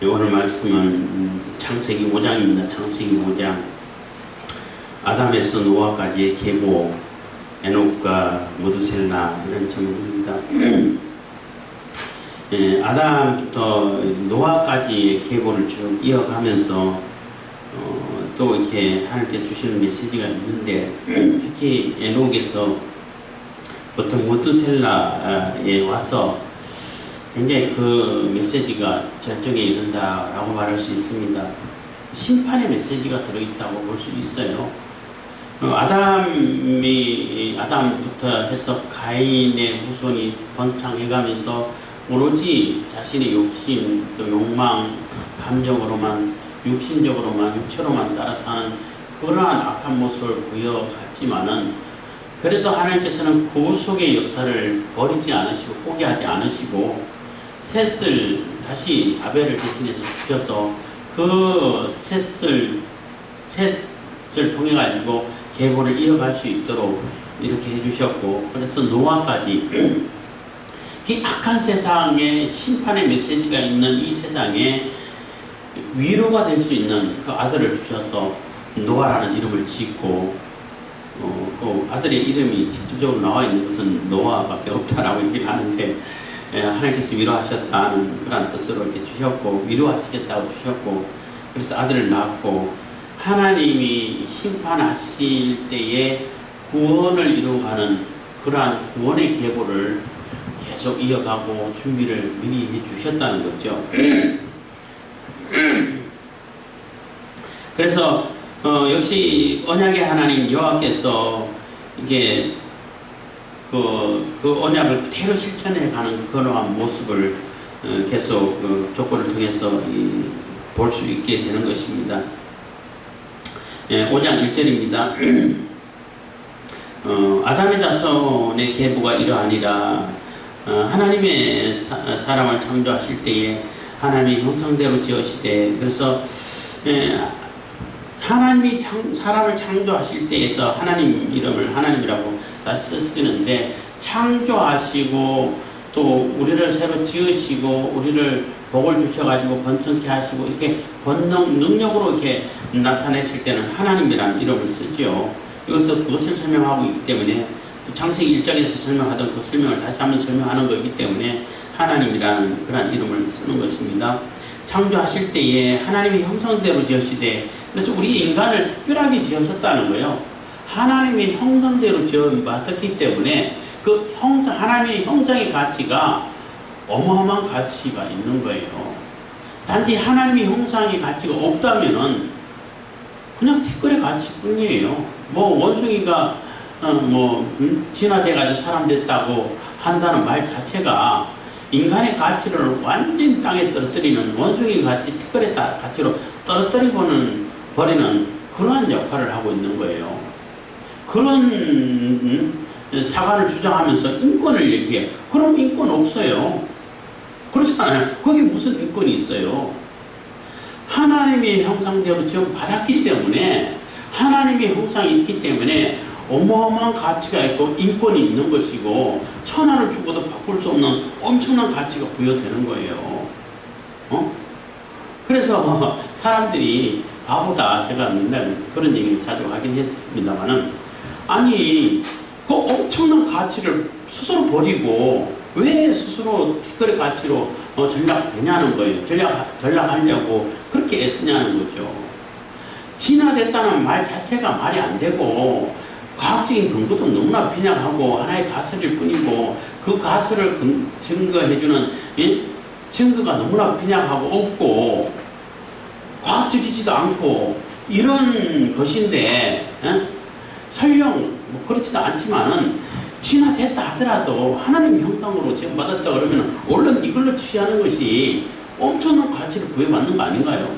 오늘 말씀은 창세기 5장입니다. 창세기 5장. 아담에서 노아까지의 계보, 에녹과 모두셀라 이런 제목입니다. 아담부터 노아까지의 계보를 쭉 이어가면서 또 이렇게 하나님께 주시는 메시지가 있는데, 특히 에녹에서 보통 모두셀라에 와서 굉장히 그 메시지가 절정에 이른다라고 말할 수 있습니다. 심판의 메시지가 들어있다고 볼 수 있어요. 아담부터 해서 가인의 후손이 번창해가면서 오로지 자신의 욕심, 또 욕망, 감정으로만, 육신적으로만, 육체로만 따라서 하는 그러한 악한 모습을 보여갔지만은, 그래도 하나님께서는 구속의 역사를 버리지 않으시고 포기하지 않으시고 셋을 다시 아벨을 대신해서 주셔서 그 셋을 통해 가지고 계보를 이어갈 수 있도록 이렇게 해주셨고, 그래서 노아까지 이 악한 세상에 심판의 메시지가 있는 이 세상에 위로가 될 수 있는 그 아들을 주셔서 노아라는 이름을 짓고, 그 아들의 이름이 직접적으로 나와 있는 것은 노아밖에 없다라고 얘기를 하는데, 하나님께서 위로하셨다는 그런 뜻으로 이렇게 주셨고, 위로하시겠다고 주셨고, 그래서 아들을 낳았고, 하나님이 심판하실 때에 구원을 이루어가는 그러한 구원의 계보를 계속 이어가고 준비를 미리 해 주셨다는 거죠. 그래서 역시 언약의 하나님 여호와께서 이게 그 언약을 그대로 실천해 가는 그러한 모습을 계속 그 조건을 통해서 볼 수 있게 되는 것입니다. 5장 1절입니다. 아담의 자손의 계보가 이러하니라. 하나님의 사람을 창조하실 때에 하나님이 형상대로 지으시되, 그래서 하나님이 사람을 창조하실 때에서 하나님 이름을 하나님이라고 다 쓰시는데, 창조하시고 또 우리를 새로 지으시고 우리를 복을 주셔가지고 번성케 하시고 이렇게 권능, 능력으로 이렇게 나타내실 때는 하나님이라는 이름을 쓰죠. 여기서 그것을 설명하고 있기 때문에, 창세기 1장에서 설명하던 그 설명을 다시 한번 설명하는 거기 때문에 하나님이라는 그런 이름을 쓰는 것입니다. 창조하실 때에 하나님의 형상대로 지으시되, 그래서 우리 인간을 특별하게 지으셨다는 거예요. 하나님의 형상대로 지어봤기 때문에 그 하나님의 형상의 가치가 어마어마한 가치가 있는 거예요. 단지 하나님의 형상의 가치가 없다면은 그냥 티끌의 가치뿐이에요. 원숭이가 진화돼가지고 사람 됐다고 한다는 말 자체가 인간의 가치를 완전히 땅에 떨어뜨리는, 원숭이 가치, 티끌의 가치로 떨어뜨리고는 버리는 그러한 역할을 하고 있는 거예요. 그런 사관을 주장하면서 인권을 얘기해. 그럼 인권 없어요. 그렇잖아요. 거기 무슨 인권이 있어요. 하나님의 형상대로 지금 받았기 때문에, 하나님의 형상이 있기 때문에 어마어마한 가치가 있고 인권이 있는 것이고, 천하를 주고도 바꿀 수 없는 엄청난 가치가 부여되는 거예요. 그래서 사람들이 바보다, 제가 맨날 그런 얘기를 자주 하긴 했습니다만은, 아니 그 엄청난 가치를 스스로 버리고 왜 스스로 티끌의 가치로 전락되냐는 거예요. 전락하려고 그렇게 애쓰냐는 거죠. 진화됐다는 말 자체가 말이 안 되고, 과학적인 근거도 너무나 빈약하고 하나의 가설일 뿐이고, 그 가설을 증거해주는 증거가 너무나 빈약하고 없고 과학적이지도 않고 이런 것인데, 설령 그렇지도 않지만은 진화됐다 하더라도 하나님의 형상으로 지금 받았다 그러면 얼른 이걸로 취하는 것이 엄청난 가치를 부여받는 거 아닌가요?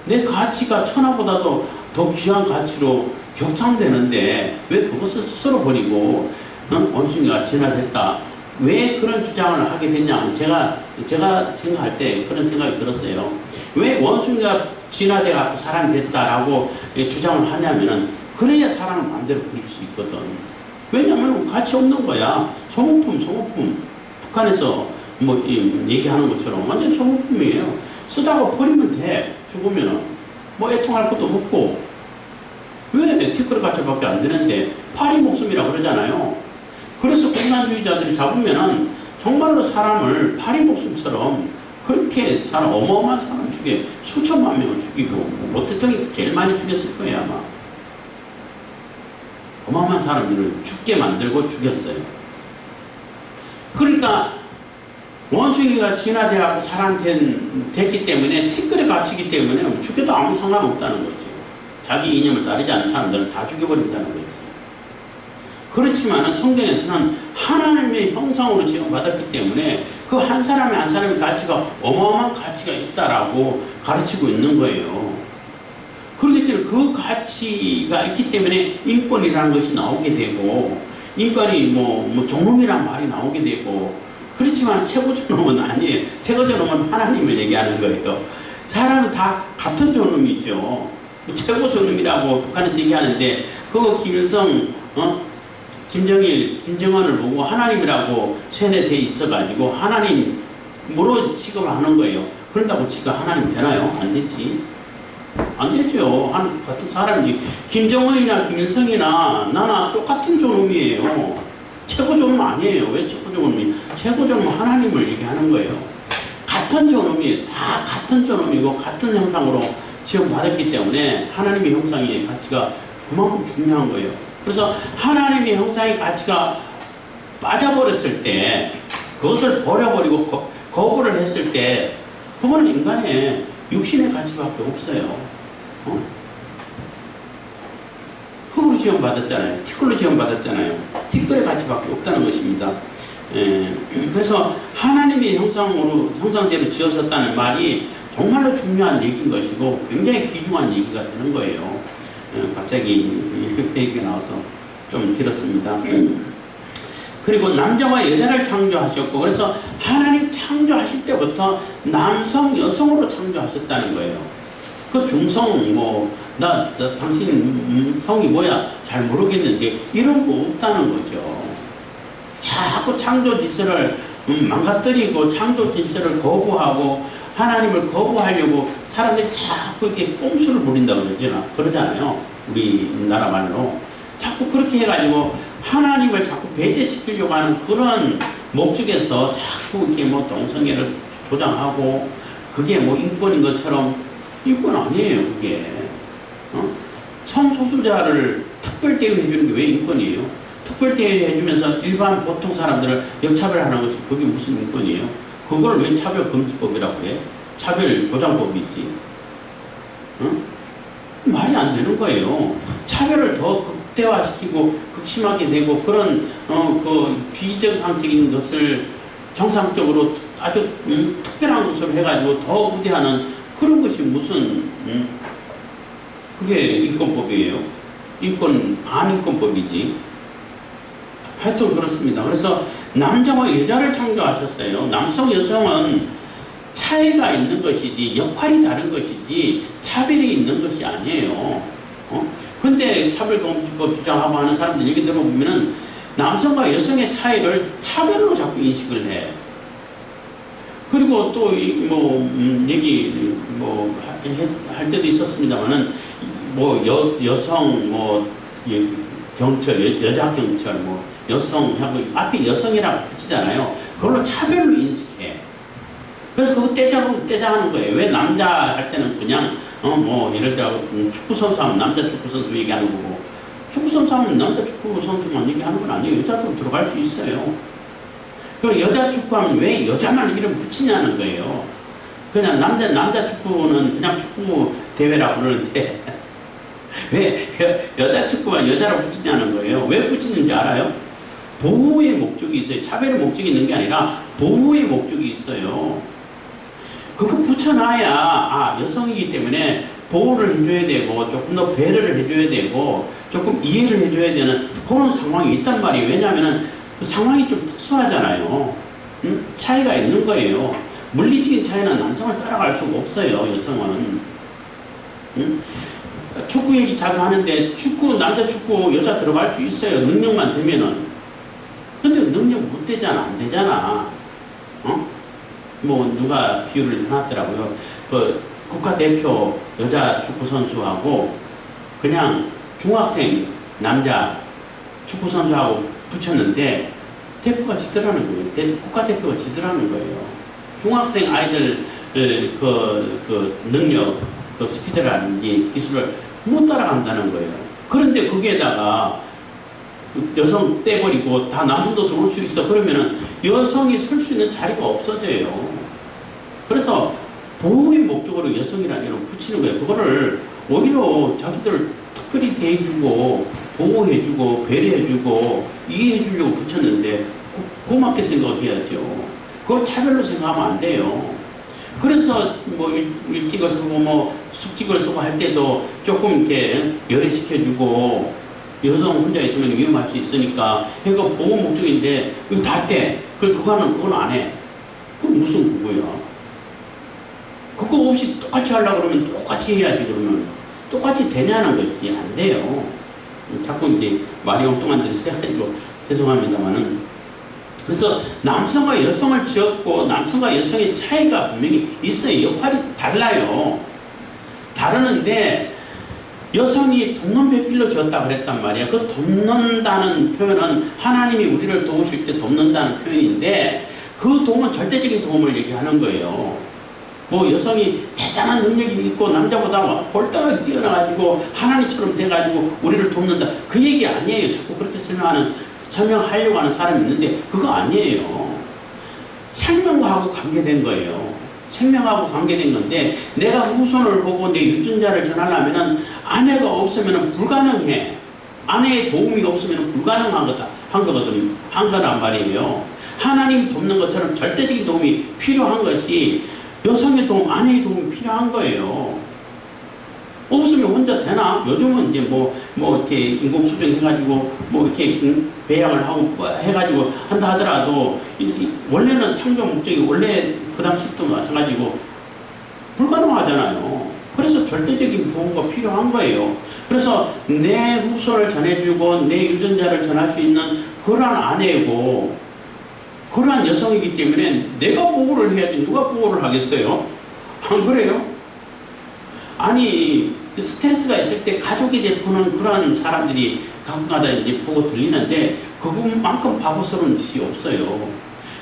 내 가치가 천하보다도 더 귀한 가치로 격상되는데 왜 그것을 스스로 버리고 원숭이가 진화됐다, 왜 그런 주장을 하게 됐냐. 제가 생각할 때 그런 생각이 들었어요. 왜 원숭이가 진화돼서 사람이 됐다라고 주장을 하냐면은, 그래야 사람을 마음대로 그릴 수 있거든. 왜냐면 가치 없는 거야. 소모품. 북한에서 뭐 얘기하는 것처럼 완전 소모품이에요. 쓰다가 버리면 돼. 죽으면은 뭐 애통할 것도 없고. 왜 티끌 가치밖에 안 되는데 파리 목숨이라 그러잖아요. 그래서 공산주의자들이 잡으면은 정말로 사람을 파리 목숨처럼 그렇게 사람 어마어마한 사람 죽여 수천만 명을 죽이고 뭐 대통령이 제일 많이 죽였을 거예요 아마. 어마어마한 사람들을 죽게 만들고 죽였어요. 그러니까 원숭이가 진화되어서 사람한테 됐기 때문에 티끌에 갇히기 때문에 죽여도 아무 상관없다는 거죠. 자기 이념을 따르지 않는 사람들은 다 죽여버린다는 거죠. 그렇지만 성경에서는 하나님의 형상으로 지음받았기 때문에 그 한 사람의 한 사람의 가치가 어마어마한 가치가 있다라고 가르치고 있는 거예요. 그렇기 때문에 그 가치가 있기 때문에 인권이라는 것이 나오게 되고 인권이 뭐 존엄이란 말이 나오게 되고 그렇지만 최고 존엄은 아니에요. 최고 존엄은 하나님을 얘기하는 거예요. 사람은 다 같은 존엄이죠. 최고 존엄이라고 북한은 얘기하는데 그거 김일성 김정일, 김정은을 보고 하나님이라고 세뇌돼 있어가지고 하나님으로 취급을 하는 거예요. 그런다고 지가 하나님 되나요? 안 되지. 안 되죠. 같은 사람이 김정은이나 김일성이나 나나 똑같은 존엄이에요. 최고 존엄 아니에요. 왜 최고 존엄이? 최고 존엄은 하나님을 얘기하는 거예요. 같은 존엄이에요. 다 같은 존엄이고 같은 형상으로 지음받았기 때문에 하나님의 형상의 가치가 그만큼 중요한 거예요. 그래서 하나님의 형상의 가치가 빠져버렸을 때 그것을 버려버리고 거부를 했을 때 그거는 인간의 육신의 가치밖에 없어요. 흙으로 지음받았잖아요. 티끌로 지음받았잖아요. 티끌의 가치밖에 없다는 것입니다. 그래서 하나님의 형상대로 지어졌다는 말이 정말로 중요한 얘기인 것이고 굉장히 귀중한 얘기가 되는 거예요. 갑자기 얘기가 나와서 좀 길었습니다. 그리고 남자와 여자를 창조하셨고 그래서 하나님 창조하실 때부터 남성, 여성으로 창조하셨다는 거예요. 그 중성 당신 성이 뭐야 잘 모르겠는데 이런 거 없다는 거죠. 자꾸 창조 질서를 망가뜨리고 창조 질서를 거부하고 하나님을 거부하려고 사람들이 자꾸 이렇게 꼼수를 부린다고 그러잖아요. 우리나라 말로. 자꾸 그렇게 해가지고 하나님을 자꾸 배제시키려고 하는 그런 목적에서 자꾸 이렇게 동성애를 조장하고 그게 인권인 것처럼 인권 아니에요, 그게. 성소수자를 특별 대우해주는 게 왜 인권이에요? 특별 대우해주면서 일반 보통 사람들을 역차별하는 것이 그게 무슨 인권이에요? 그걸 왜 차별금지법이라고 해? 차별 조장법이지. 말이 안 되는 거예요. 차별을 더 극대화시키고 극심하게 되고 그런 그 비정상적인 것을 정상적으로 아주 특별한 것으로 해가지고 더 우대하는 그런 것이 무슨 그게 인권법이에요. 안인권법이지. 하여튼 그렇습니다. 그래서 남자와 여자를 창조하셨어요. 남성, 여성은 차이가 있는 것이지 역할이 다른 것이지 차별이 있는 것이 아니에요. 그런데 차별금지법 주장하고 하는 사람들 얘기 들어보면은 남성과 여성의 차이를 차별로 자꾸 인식을 해. 그리고 또 할 때도 있었습니다만은 여성 경찰 여자 경찰 여성하고 앞에 여성이라고 붙이잖아요. 그걸로 차별로 인식해. 그래서 그거 떼자하는 거예요. 왜 남자 할 때는 그냥 예를 들어 축구 선수 하면 남자 축구 선수 얘기하는 거고 축구 선수 하면 남자 축구 선수만 얘기하는 건 아니에요. 여자도 들어갈 수 있어요. 그럼 여자 축구하면 왜 여자만 이름 붙이냐는 거예요. 그냥 남자 축구는 그냥 축구 대회라고 그러는데 왜 여자 축구만 여자로 붙이냐는 거예요. 왜 붙이는지 알아요? 보호의 목적이 있어요. 차별의 목적이 있는 게 아니라 보호의 목적이 있어요. 그거 붙여놔야 여성이기 때문에 보호를 해줘야 되고 조금 더 배려를 해줘야 되고 조금 이해를 해줘야 되는 그런 상황이 있단 말이에요. 왜냐하면 그 상황이 좀 특수하잖아요. 차이가 있는 거예요. 물리적인 차이는 남성을 따라갈 수가 없어요. 여성은. 축구 얘기 자주 하는데 남자 축구 여자 들어갈 수 있어요. 능력만 되면은. 근데 능력 못 되잖아. 안 되잖아. 어? 뭐 누가 비유를 해놨더라고요. 그 국가대표 여자 축구선수하고 그냥 중학생 남자 축구선수하고 붙였는데 대표가 지더라는 거예요. 국가대표가 지더라는 거예요. 중학생 아이들 그 능력, 그 스피드라든지 기술을 못 따라간다는 거예요. 그런데 거기에다가 여성 떼버리고 다 남성도 들어올 수 있어. 그러면은 여성이 설 수 있는 자리가 없어져요. 그래서 보호의 목적으로 여성이라는 이름 붙이는 거예요. 그거를 오히려 자기들 특별히 대해주고 보호해주고 배려해주고 이해해주려고 붙였는데 고맙게 생각해야죠. 그걸 차별로 생각하면 안 돼요. 그래서 뭐 일찍을 쓰고 뭐 숙직을 쓰고 할 때도 조금 이렇게 열애시켜주고 여성 혼자 있으면 위험할 수 있으니까 그거 보호 목적인데 이거 다 떼. 그건 안 해. 그건 무슨 그거야. 그거 없이 똑같이 하려고 그러면 똑같이 해야지. 그러면 똑같이 되냐는 거지. 안 돼요. 자꾸 이제 말이 엉뚱한 데를 써가지고 죄송합니다만은. 그래서 남성과 여성을 지었고 남성과 여성의 차이가 분명히 있어요. 역할이 달라요. 다르는데 여성이 돕는 배필로 지었다 그랬단 말이야. 그 돕는다는 표현은 하나님이 우리를 도우실 때 돕는다는 표현인데 그 도움은 절대적인 도움을 얘기하는 거예요. 뭐 여성이 대단한 능력이 있고 남자보다 홀딱 뛰어나가지고 하나님처럼 돼가지고 우리를 돕는다. 그 얘기 아니에요. 자꾸 그렇게 설명하려고 하는 사람이 있는데 그거 아니에요. 생명하고 관계된 거예요. 생명하고 관계된 건데 내가 후손을 보고 내 유전자를 전하려면 아내가 없으면 불가능해. 아내의 도움이 없으면 불가능한 거다. 한 거란 말이에요. 하나님 돕는 것처럼 절대적인 도움이 필요한 것이 여성의 도움, 아내의 도움이 필요한 거예요. 없으면 혼자 되나? 요즘은 이제 이렇게 인공 수정해가지고 이렇게 배양을 하고 해가지고 한다 하더라도 원래는 창조 목적이 원래 그 당시도 마찬가지고 불가능하잖아요. 그래서 절대적인 보호가 필요한 거예요. 그래서 내 후손을 전해주고 내 유전자를 전할 수 있는 그러한 아내고 그러한 여성이기 때문에 내가 보호를 해야지 누가 보호를 하겠어요? 안 그래요? 아니 스트레스가 있을 때 가족이 베푸는 그러한 사람들이 가끔가다 이제 보고 들리는데 그것만큼 바보스러운 짓이 없어요.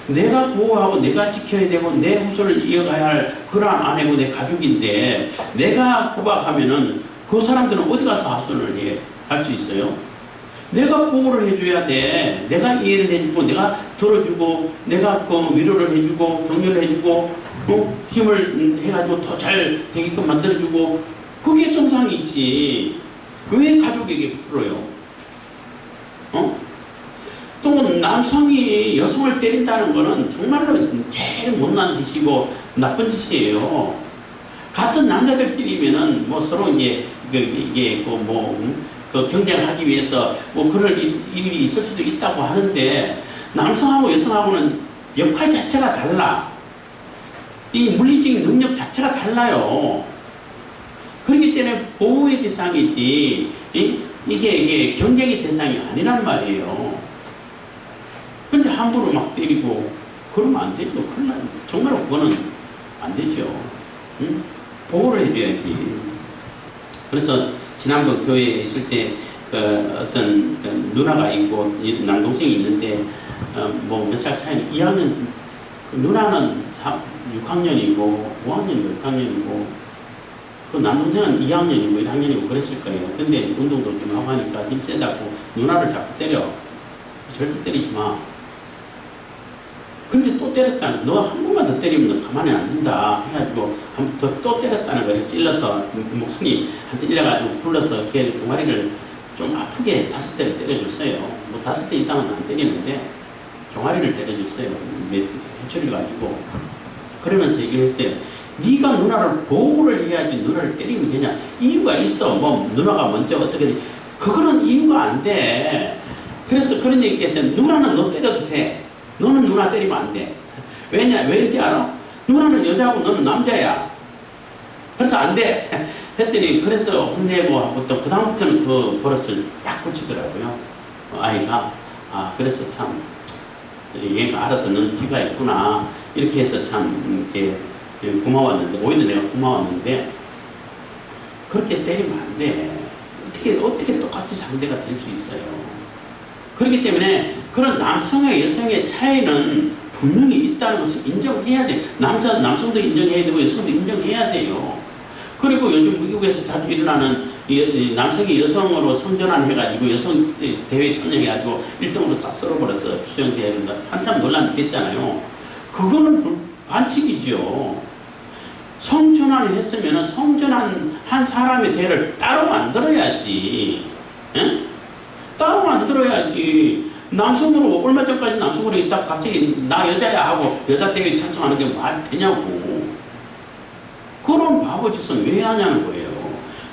내가 보호하고 내가 지켜야 되고 내 후손을 이어가야 할 그러한 아내고 내 가족인데 내가 구박하면은 그 사람들은 어디 가서 하소연을 할 수 있어요? 내가 보호를 해줘야 돼. 내가 이해를 해주고 내가 들어주고 내가 그 위로를 해주고 격려를 해주고 힘을 해가지고 더 잘 되게끔 만들어주고 그게 정상이지. 왜 가족에게 풀어요? 또 남성이 여성을 때린다는 거는 정말로 제일 못난 짓이고 나쁜 짓이에요. 같은 남자들끼리면은 서로 이제 그 경쟁하기 위해서 그럴 일이 있을 수도 있다고 하는데 남성하고 여성하고는 역할 자체가 달라. 이 물리적인 능력 자체가 달라요. 그렇기 때문에 보호의 대상이지 이게 경쟁의 대상이 아니란 말이에요. 근데 함부로 막 때리고 그러면 안 되죠. 정말 그거는 안 되죠. 응? 보호를 해줘야지. 그래서 지난번 교회에 있을 때 어떤 누나가 있고 남동생이 있는데 몇 살 차이 2학년 누나는 6학년이고 5학년이고 6학년이고 그 남동생은 2학년이고 1학년이고 그랬을 거예요. 근데 운동도 좀 하고 하니까 힘 세다고 누나를 자꾸 때려. 절대 때리지 마. 근데 또 때렸다. 너 한 번만 더 때리면 너 가만히 안 둔다. 해가지고 한 번 또 때렸다는 거를 찔러서 목소리한테 일러가지고 불러서 걔 종아리를 좀 아프게 5대를 때려줬어요. 5대 이상은 안 때리는데 종아리를 때려줬어요. 해초리를 가지고. 그러면서 얘기를 했어요. 네가 누나를 보호를 해야지 누나를 때리면 되냐. 이유가 있어. 누나가 먼저 어떻게 그거는 이유가 안 돼. 그래서 그런 얘기 했어요. 누나는 너 때려도 돼. 너는 누나 때리면 안 돼. 왠지 알아? 누나는 여자고 너는 남자야. 그래서 안 돼. 했더니 그래서 혼내고 하고 또 그다음부터는 그 버릇을 딱 고치더라고요. 아이가. 그래서 참 얘가 알아듣는 귀가 있구나. 이렇게 해서 참 이렇게 고마웠는데, 오히려 내가 고마웠는데, 그렇게 때리면 안 돼. 어떻게 똑같이 상대가 될 수 있어요. 그렇기 때문에 그런 남성과 여성의 차이는 분명히 있다는 것을 인정해야 돼. 남성도 인정해야 되고 여성도 인정해야 돼요. 그리고 요즘 미국에서 자주 일어나는 남성이 여성으로 선전환 해가지고 여성 대회 참여해가지고 1등으로 싹 썰어버렸어. 수영대회 한참 논란이 됐잖아요. 그거는 반칙이죠. 성전환을 했으면 성전환 한 사람의 대회를 따로 만들어야지. 에? 따로 만들어야지. 남성으로 얼마 전까지 남성으로 있다가 갑자기 나 여자야 하고 여자 대회에 참석하는 게 말이 되냐고. 그런 바보짓은 왜 하냐는 거예요.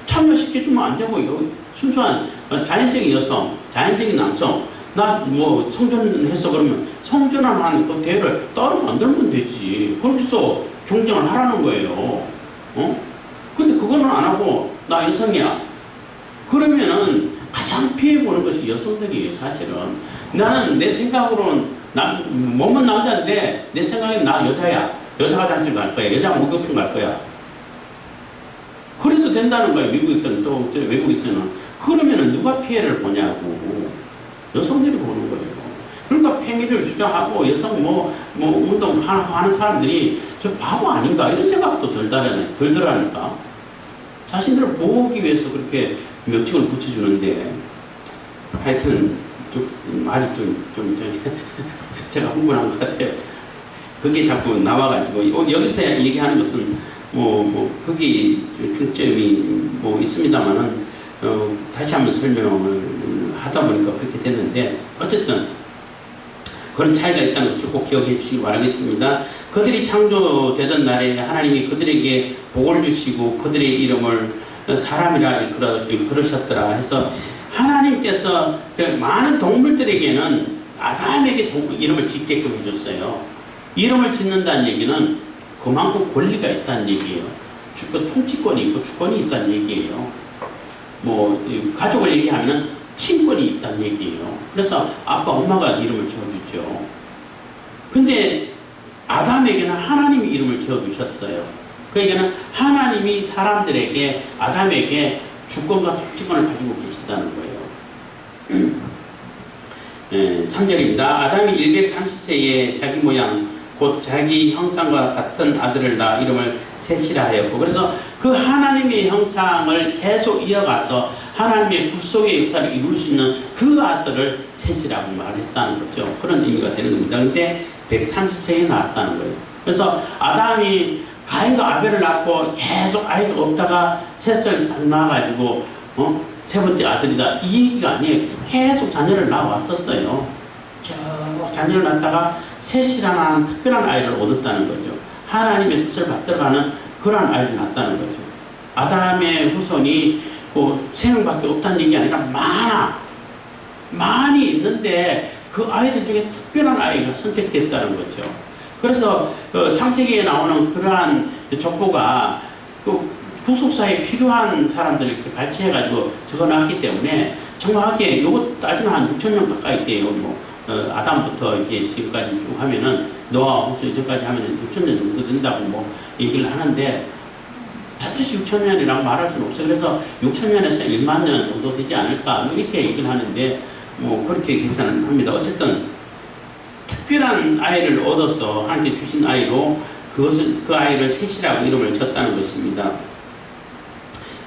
참여시켜주면 안 되고요. 순수한 자연적인 여성, 자연적인 남성, 나 뭐 성전했어 그러면 성전환하는 그 대회를 따로 만들면 되지. 거기서 경쟁을 하라는 거예요. 근데 그거는 안 하고 나 여성이야. 그러면은 가장 피해보는 것이 여성들이에요. 사실은. 나는 내 생각으로는 몸은 남자인데 내 생각에는 나 여자야. 여자 화장실 갈 거야. 여자 목욕탕 갈 거야. 그래도 된다는 거예요. 미국에서는 또 외국에서는. 그러면은 누가 피해를 보냐고. 여성들이 보는 거예요. 그러니까 페미를 주장하고 여성 운동하는 사람들이 저 바보 아닌가 이런 생각도 들더라니까. 자신들을 보호하기 위해서 그렇게 명칭을 붙여주는데 하여튼 말이 좀 제가 흥분한 것 같아요. 그게 자꾸 나와가지고 여기서 얘기하는 것은 거기 중점이 있습니다만은 다시 한번 설명을 하다 보니까 그렇게 됐는데 어쨌든 그런 차이가 있다는 것을 꼭 기억해 주시기 바라겠습니다. 그들이 창조되던 날에 하나님이 그들에게 복을 주시고 그들의 이름을 사람이라 그러셨더라 해서 하나님께서 많은 동물들에게는 아담에게 이름을 짓게끔 해줬어요. 이름을 짓는다는 얘기는 그만큼 권리가 있다는 얘기예요. 통치권이 있고 주권이 있다는 얘기예요. 가족을 얘기하면 친권이 있다는 얘기예요. 그래서 아빠, 엄마가 이름을 지어주죠. 근데 아담에게는 하나님이 이름을 지어주셨어요. 그러니까 하나님이 사람들에게, 아담에게 주권과 통치권을 가지고 계시다는 거예요. 3절입니다. 아담이 130세에 자기 모양, 곧 자기 형상과 같은 아들을 낳아 이름을 셋이라 하였고, 그래서 그 하나님의 형상을 계속 이어가서 하나님의 구속의 역사를 이룰 수 있는 그 아들을 셋이라고 말했다는 거죠. 그런 의미가 되는 겁니다. 근데 130세에 낳았다는 거예요. 그래서 아담이 가인과 아벨을 낳고 계속 아이가 없다가 셋을 딱 낳아가지고 세 번째 아들이다 이 얘기가 아니에요. 계속 자녀를 낳아왔었어요. 쭉 자녀를 낳다가 셋이라는 특별한 아이를 얻었다는 거죠. 하나님의 뜻을 받들어가는 그런 아이를 낳았다는 거죠. 아담의 후손이 세 명밖에 없다는 얘기 아니라 많이 있는데 그 아이들 중에 특별한 아이가 선택됐다는 거죠. 그래서 창세기에 나오는 그러한 족보가 구속사에 필요한 사람들을 이렇게 발췌해가지고 적어놨기 때문에 정확하게 이것 따지면 한 6,000명 가까이 돼요. 아담부터 이렇게 지금까지 쭉 하면은 노아 혹시 이전까지 하면은 6,000년 정도 된다고 얘기를 하는데 반드시 6,000년이라고 말할 수는 없어요. 그래서 6,000년에서 1만 년 정도 되지 않을까 이렇게 얘기를 하는데 그렇게 계산을 합니다. 어쨌든 특별한 아이를 얻어서 하나님께 주신 아이로 그 아이를 셋이라고 이름을 졌다는 것입니다.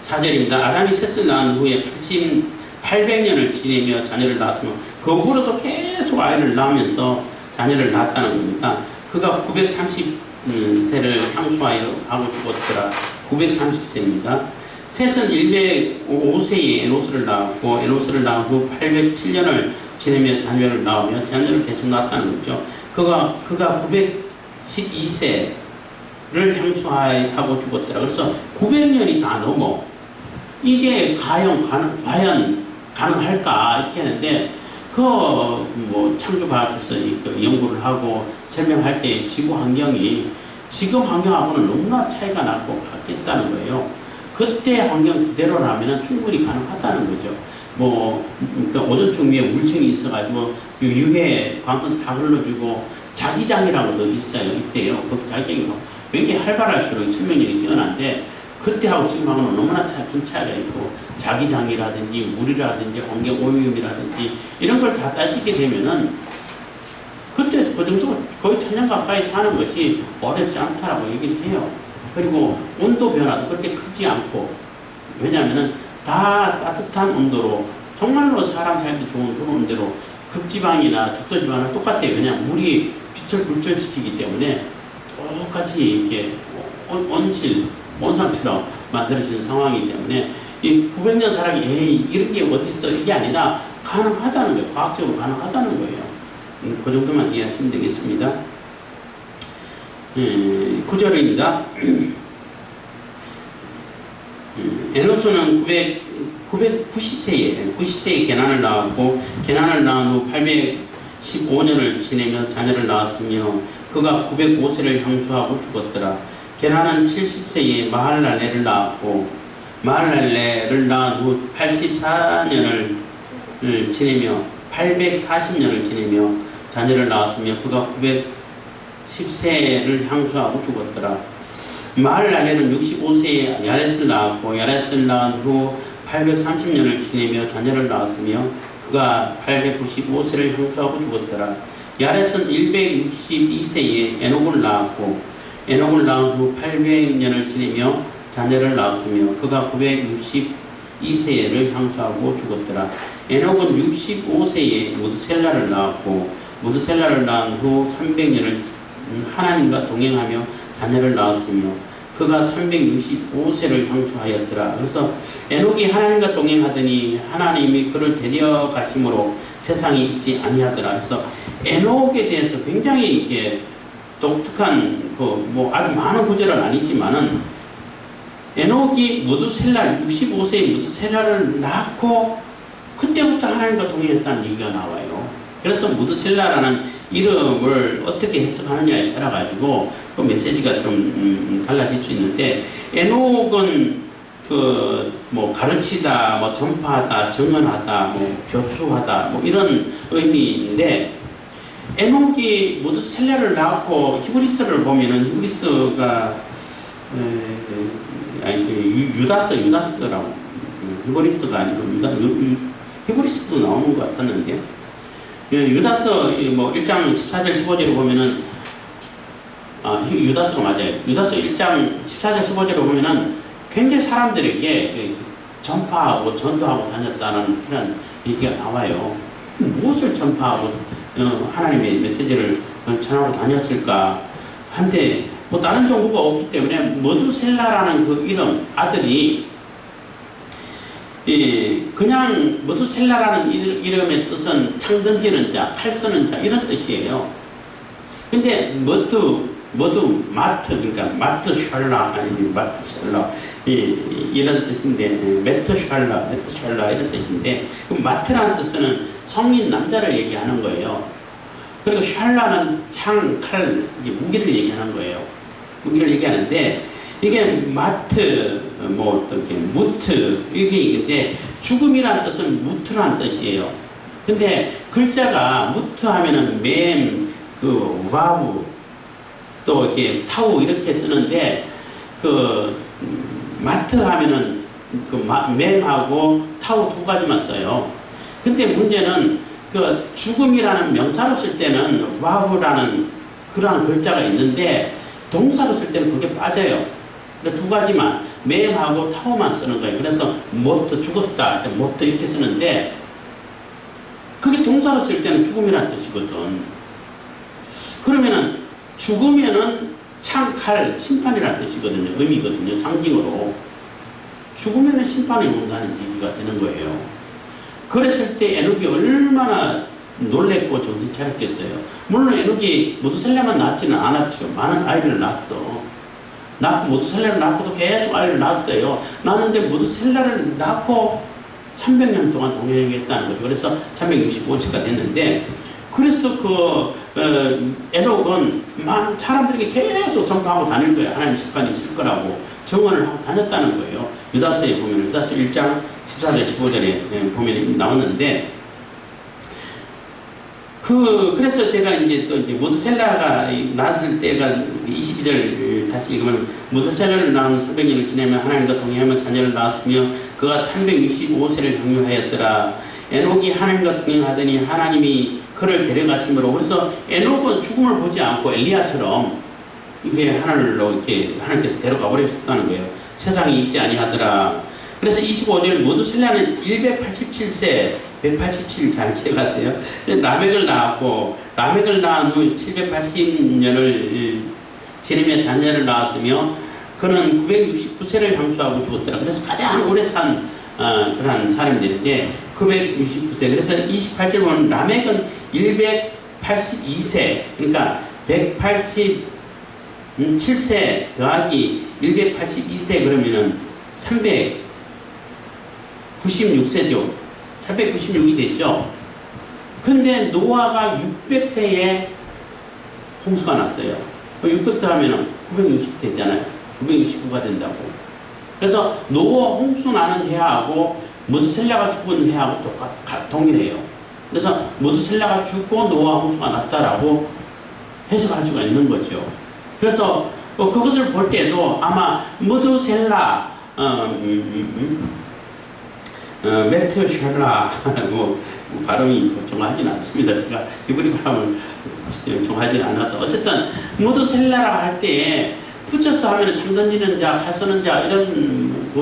4절입니다. 아담이 셋을 낳은 후에 800년을 지내며 자녀를 낳았으며 그 후로도 계속 아이를 낳으면서 자녀를 낳았다는 겁니다. 그가 930세를 향수하여 하고 죽었더라. 930세입니다. 셋은 105세에 에노스를 낳았고 에노스를 낳은 후 807년을 지내며 자녀를 낳으며 자녀를 계속 낳았다는 거죠. 그가 912세를 향수하고 죽었더라. 그래서 900년이 다 넘어. 이게 과연 가능할까 이렇게 하는데 창조과학에서 연구를 하고 설명할 때 지구 환경이 지금 환경하고는 너무나 차이가 나고 바뀌었다는 거예요. 그때 환경 그대로라면 충분히 가능하다는 거죠. 그러니까 오존층 위에 물층이 있어가지고 유해 광선 다 흘러주고 자기장이라고도 있어요. 있대요. 그 자기장이 굉장히 활발할수록 생명력이 뛰어난데 그때하고 지금하고는 너무나 큰 차이가 있고 자기장이라든지 물이라든지 환경 오염이라든지 이런 걸 다 따지게 되면은 그때 그 정도 거의 1000년 가까이 사는 것이 어렵지 않다라고 얘기를 해요. 그리고 온도 변화도 그렇게 크지 않고 왜냐하면은 다 따뜻한 온도로 정말로 사람 살기 좋은 그런 온도로 극지방이나 적도지방은 똑같아요. 그냥 물이 빛을 굴절시키기 때문에 똑같이 이렇게 온상처럼 만들어지는 상황이기 때문에 이 900년 살아기 에이 이런 게 어딨어 이게 아니라 가능하다는 거예요. 과학적으로 가능하다는 거예요. 그 정도만 이해하시면 되겠습니다. 9절입니다. 에노스는 90세에 게난을 낳았고 게난을 낳은 후 815년을 지내며 자녀를 낳았으며 그가 905세를 향수하고 죽었더라. 게난은 70세에 마할랄레를 낳았고 마할랄레를 낳은 후 84년을 지내며 840년을 지내며 자녀를 낳았으며 그가 910세를 향수하고 죽었더라. 마할랄레는 65세에 야렛을 낳았고 야렛을 낳은 후 830년을 지내며 자녀를 낳았으며 그가 895세를 향수하고 죽었더라. 야렛은 162세에 에녹을 낳았고 에녹을 낳은 후 800년을 지내며 자녀를 낳았으며 그가 962세를 향수하고 죽었더라. 에녹은 65세에 무드셀라를 낳았고 무드셀라를 낳은 후 300년을 하나님과 동행하며 자녀를 낳았으며 그가 365세를 향수하였더라. 그래서 에녹이 하나님과 동행하더니 하나님이 그를 데려가심으로 세상에 있지 아니하더라. 그래서 에녹에 대해서 굉장히 이게 독특한 아주 많은 구절은 아니지만은 에녹이 무드셀라 65세의 무드셀라를 낳고 그때부터 하나님과 동행했다는 얘기가 나와요. 그래서 무드셀라라는 이름을 어떻게 해석하느냐에 따라 가지고 그 메시지가 좀 달라질 수 있는데 에녹은 가르치다, 전파하다, 증언하다, 교수하다 교수하다 이런 의미인데 에녹이 무드셀라를 낳고 히브리서를 보면은 히브리서가 유다서라고 히브리서가 아니고 히브리서도 나오는 것 같았는데 유다서 1장 14절 15절을 보면은 유다서가 맞아요. 유다서 1장 14절 15절을 보면은 굉장히 사람들에게 전파하고 전도하고 다녔다는 그런 얘기가 나와요. 무엇을 전파하고 하나님의 메시지를 전하고 다녔을까 한데 다른 정보가 없기 때문에 무드셀라라는 그 이름 아들이 그냥 무드셀라라는 이름의 뜻은 창 던지는 자, 칼 쓰는 자 이런 뜻이에요. 근데 마트 그러니까 마트샬라 아니면 마트샬라 이런 뜻인데 메트샬라 이런 뜻인데 그 마트라는 뜻은 성인 남자를 얘기하는 거예요. 그리고 샬라는 창, 칼 무기를 얘기하는 거예요. 무기를 얘기하는데 이게 마트, 무트, 이게 있는데, 죽음이라는 뜻은 무트라는 뜻이에요. 근데 글자가 무트 하면은 와우, 또 이렇게 타우 이렇게 쓰는데, 마트 하면은 맴하고 타우 두 가지만 써요. 근데 문제는 죽음이라는 명사로 쓸 때는 와우라는 그러한 글자가 있는데, 동사로 쓸 때는 그게 빠져요. 두 가지만 매하고 타오만 쓰는 거예요. 그래서 모트 죽었다 할 때 모트 이렇게 쓰는데 그게 동사로 쓸 때는 죽음이라는 뜻이거든. 그러면은 죽으면은 창, 칼, 심판이라는 뜻이거든요. 의미거든요. 상징으로. 죽으면은 심판이 온다는 얘기가 되는 거예요. 그랬을 때 에녹이 얼마나 놀랬고 정신 차렸겠어요. 물론 에녹이 무드셀라만 낳지는 않았죠. 많은 아이를 낳았어. 무드셀라를 낳고도 계속 아이를 낳았어요. 낳았는데 무드셀라를 낳고 300년 동안 동행했다는 거죠. 그래서 365세가 됐는데 그래서 에녹은 사람들에게 계속 전파하고 다닐 거예요. 하나님 심판이 있을 거라고 정언을 하고 다녔다는 거예요. 유다서에 보면 유다서 1장 주사절 15절에 보면 나왔는데, 그래서 제가 이제 또 이제 무드셀라가 낳았을 때가 22절 다시 읽으면, 무드셀라를 낳은 300년을 지내며 하나님과 동행하며 자녀를 낳았으며 그가 365세를 향유하였더라. 에녹이 하나님과 동행하더니 하나님이 그를 데려가심으로. 그래서 에녹은 죽음을 보지 않고 엘리야처럼 이게 하늘로 이렇게 하나님께서 데려가 버리셨다는 거예요. 세상에 있지 아니하더라. 그래서 25절, 무드셀라는 187세, 187 잘 기억하세요. 라멕을 낳았고, 라멕을 낳은 후 780년을 지내며 자녀를 낳았으며 그는 969세를 향수하고 죽었더라. 그래서 가장 오래 산 그런 사람들인데 969세. 그래서 28절 보면 라멕은 182세, 그러니까 187세 더하기 182세 그러면은 396세죠. 396이 됐죠. 근데 노아가 600세에 홍수가 났어요. 600 더하면 960 됐잖아요. 969가 된다고. 그래서 노아 홍수 나는 해하고 무드셀라가 죽은 해하고 동일해요. 그래서 무드셀라가 죽고 노아 홍수가 났다라고 해석할 수가 있는 거죠. 그래서 그것을 볼 때도 아마 무드셀라, 메트셜라, 발음이 정확하진 않습니다. 제가 히브리 발음을 정확하지 않아서. 어쨌든 무드셀라라 할 때에 붙여서 하면 창 던지는 자, 칼 쏘는 자 이런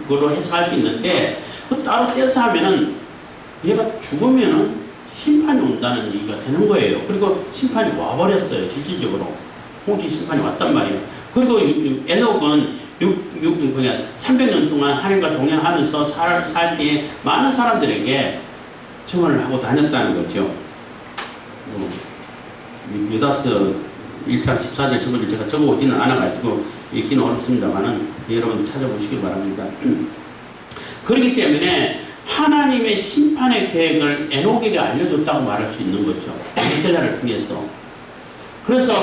걸로 해석할 수 있는데, 따로 떼서 하면은 얘가 죽으면은 심판이 온다는 얘기가 되는 거예요. 그리고 심판이 와버렸어요. 실질적으로 홍수 심판이 왔단 말이에요. 그리고 에녹은 300년 동안 하나님과 동행하면서 살 때에 많은 사람들에게 증언을 하고 다녔다는 거죠. 유다서 1장 14절 15절 제가 적어오지는 않아가지고 읽기는 어렵습니다만은 여러분 찾아보시기 바랍니다. 그렇기 때문에 하나님의 심판의 계획을 에녹에게 알려줬다고 말할 수 있는 거죠. 무드셀라를 통해서. 그래서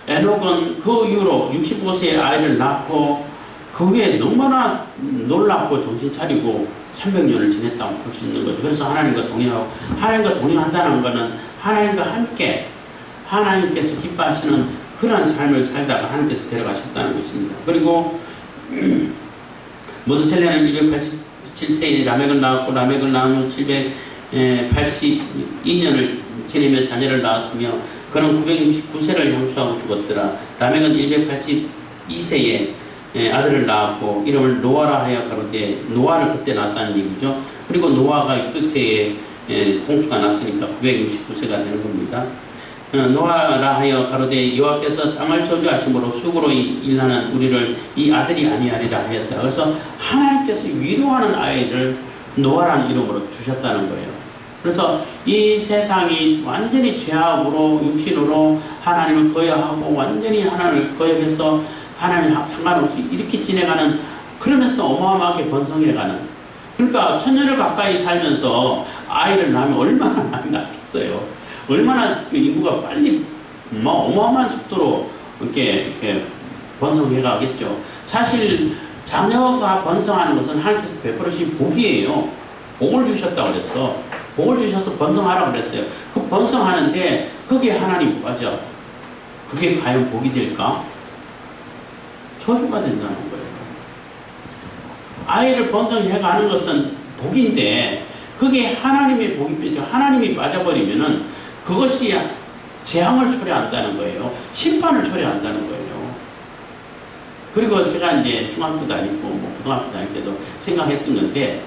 에녹은 그 이후로 65세의 아이를 낳고 그 후에 너무나 놀랍고 정신 차리고 300년을 지냈다고 볼 수 있는 거죠. 그래서 하나님과 동행하고, 하나님과 동행한다는 것은 하나님과 함께 하나님께서 기뻐하시는 그런 삶을 살다가 하나님께서 데려가셨다는 것입니다. 그리고 무드셀라는 287세에 라멕을 낳았고, 라멕을 낳은 후 782년을 지내며 자녀를 낳았으며 그는 969세를 향수하고 죽었더라. 라멕은 182세에 아들을 낳았고 이름을 노아라 하여 가로되, 노아를 그때 낳았다는 얘기죠. 그리고 노아가 600세에 홍수가 났으니까 969세가 되는 겁니다. 노아라 하여 가로되 여호와께서 땅을 저주하심으로 수고로 일하는 우리를 이 아들이 아니하리라 하였더라. 그래서 하나님께서 위로하는 아이를 노아라는 이름으로 주셨다는 거예요. 그래서 이 세상이 완전히 죄악으로 육신으로 하나님을 거역하고 완전히 하나님을 거역해서 하나님 상관없이 이렇게 지내가는, 그러면서 어마어마하게 번성해가는, 그러니까 천년을 가까이 살면서 아이를 낳으면 얼마나 많이 낳겠어요. 얼마나 그 인구가 빨리 어마어마한 속도로 이렇게 번성해가겠죠. 사실 자녀가 번성하는 것은 하나님께서 베풀으신 복이에요. 복을 주셨다고 그랬어. 복을 주셔서 번성하라고 그랬어요. 그 번성하는데 그게 하나님 맞아. 그게 과연 복이 될까? 저주가 된다는 거예요. 아이를 번성해가는 것은 복인데 그게 하나님의 복이죠. 하나님이 빠져버리면은 그것이 재앙을 초래한다는 거예요. 심판을 초래한다는 거예요. 그리고 제가 이제 중학교 다니고 고등학교 다닐 때도 생각했던 건데,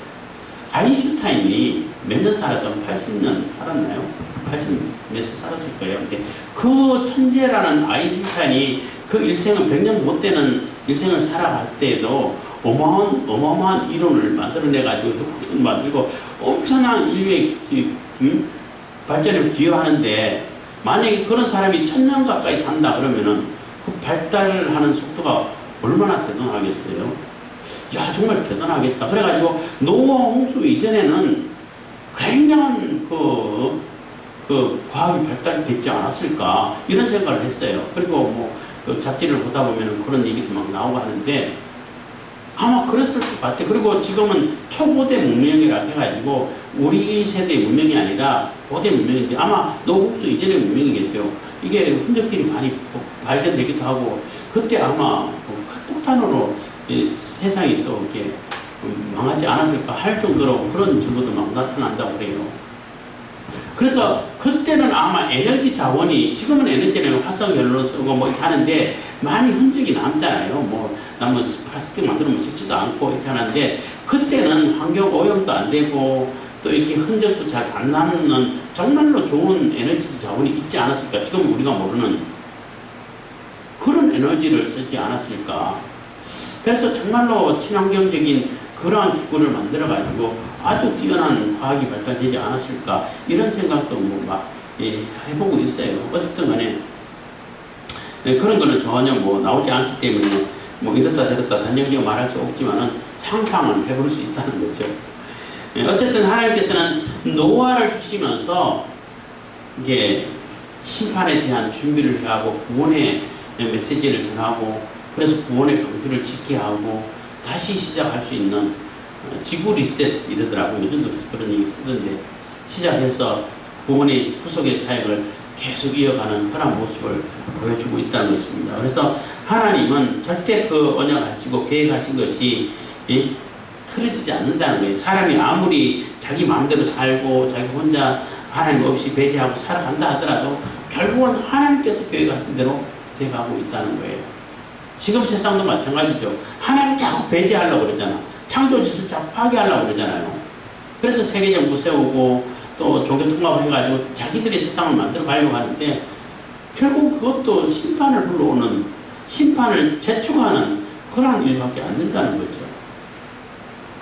아인슈타인이 몇 년 살았죠? 80년 살았나요? 80 몇 세 살았을 거예요. 근데 그 천재라는 아인슈타인이 그 일생을 100년 못 되는 일생을 살아갈 때에도 어마어마한 이론을 만들어내가지고 만들고 엄청난 인류의 발전에 기여하는데, 만약에 그런 사람이 1000년 가까이 산다 그러면은 그 발달하는 속도가 얼마나 대단하겠어요? 야, 정말 대단하겠다. 그래가지고 노아 홍수 이전에는 굉장한 그 과학이 발달됐지 않았을까 이런 생각을 했어요. 그리고 그 잡지를 보다 보면 그런 얘기도 막 나오고 하는데, 아마 그랬을 것 같아. 그리고 지금은 초고대 문명이라 해가지고 우리 세대의 문명이 아니라 고대 문명인데 아마 노국수 이전의 문명이겠죠. 이게 흔적들이 많이 발견되기도 하고 그때 아마 핵폭탄으로 세상이 또 이렇게 망하지 않았을까 할 정도로 그런 증거도 막 나타난다고 그래요. 그래서 그때는 아마 에너지 자원이 지금은 에너지는 화석연료 쓰고 뭐 이렇게 하는데 많이 흔적이 남잖아요. 뭐 남은 플라스틱 만들면 썩지도 않고 이렇게 하는데 그때는 환경 오염도 안 되고 또 이렇게 흔적도 잘 안 남는 정말로 좋은 에너지 자원이 있지 않았을까. 지금 우리가 모르는 그런 에너지를 쓰지 않았을까. 그래서 정말로 친환경적인 그러한 기구를 만들어 가지고 아주 뛰어난 과학이 발달되지 않았을까 이런 생각도 뭐 막 해보고 있어요. 어쨌든 간에 그런 거는 전혀 뭐 나오지 않기 때문에 뭐 이렇다 저렇다 단정적으로 말할 수 없지만은 상상은 해볼 수 있다는 거죠. 어쨌든 하나님께서는 노아를 주시면서 이게 심판에 대한 준비를 해하고 구원의 메시지를 전하고 그래서 구원의 방주를 짓게 하고 다시 시작할 수 있는 지구 리셋 이러더라고요. 요즘도 그런 얘기 쓰던데 시작해서 구원의 후속의 사역을 계속 이어가는 그런 모습을 보여주고 있다는 것입니다. 그래서 하나님은 절대 그 언약하시고 계획하신 것이 틀어지지 않는다는 거예요. 사람이 아무리 자기 마음대로 살고 자기 혼자 하나님 없이 배제하고 살아간다 하더라도 결국은 하나님께서 계획하신 대로 돼가고 있다는 거예요. 지금 세상도 마찬가지죠. 하나님 자꾸 배제하려고 그러잖아. 창조짓을 자꾸 파괴하려고 그러잖아요. 그래서 세계정부 세우고 또 종교 통합해가지고 자기들의 세상을 만들어 가려고 하는데 결국 그것도 심판을 불러오는 심판을 재촉하는 그러한 일밖에 안 된다는 거죠.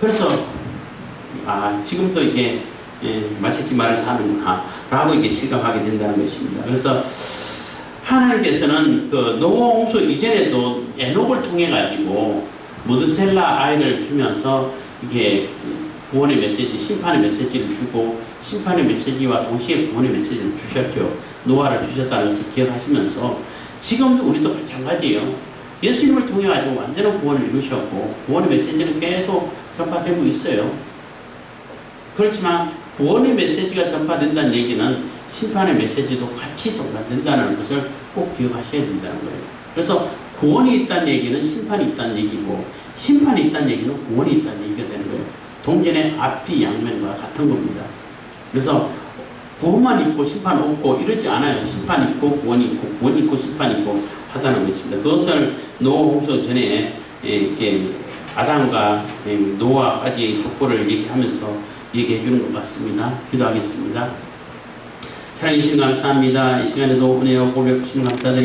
그래서 지금도 이게 마치지 말아서 하는구나 라고 이게 실감하게 된다는 것입니다. 그래서 하나님께서는 그 노아 홍수 이전에도 에녹을 통해 가지고 무드셀라 아이를 주면서 이게 구원의 메시지, 심판의 메시지를 주고 심판의 메시지와 동시에 구원의 메시지를 주셨죠. 노아를 주셨다는 것을 기억하시면서 지금도 우리도 마찬가지예요. 예수님을 통해 가지고 완전한 구원을 이루셨고 구원의 메시지는 계속 전파되고 있어요. 그렇지만 구원의 메시지가 전파된다는 얘기는 심판의 메시지도 같이 전파된다는 것을 꼭 기억하셔야 된다는 거예요. 그래서 구원이 있다는 얘기는 심판이 있다는 얘기고 심판이 있다는 얘기는 구원이 있다는 얘기가 되는 거예요. 동전의 앞뒤 양면과 같은 겁니다. 그래서 구원만 있고 심판 없고 이러지 않아요. 심판 있고 구원이 있고 구원이 있고 심판이 있고 하다는 것입니다. 그것을 노아 홍수 전에 이렇게 아담과 노아까지 족보를 얘기하면서 얘기해 주는 것 같습니다. 기도하겠습니다. 사랑해 주신 감사합니다. 이 시간에도 은혜와 고백 주시면 감사드립니다.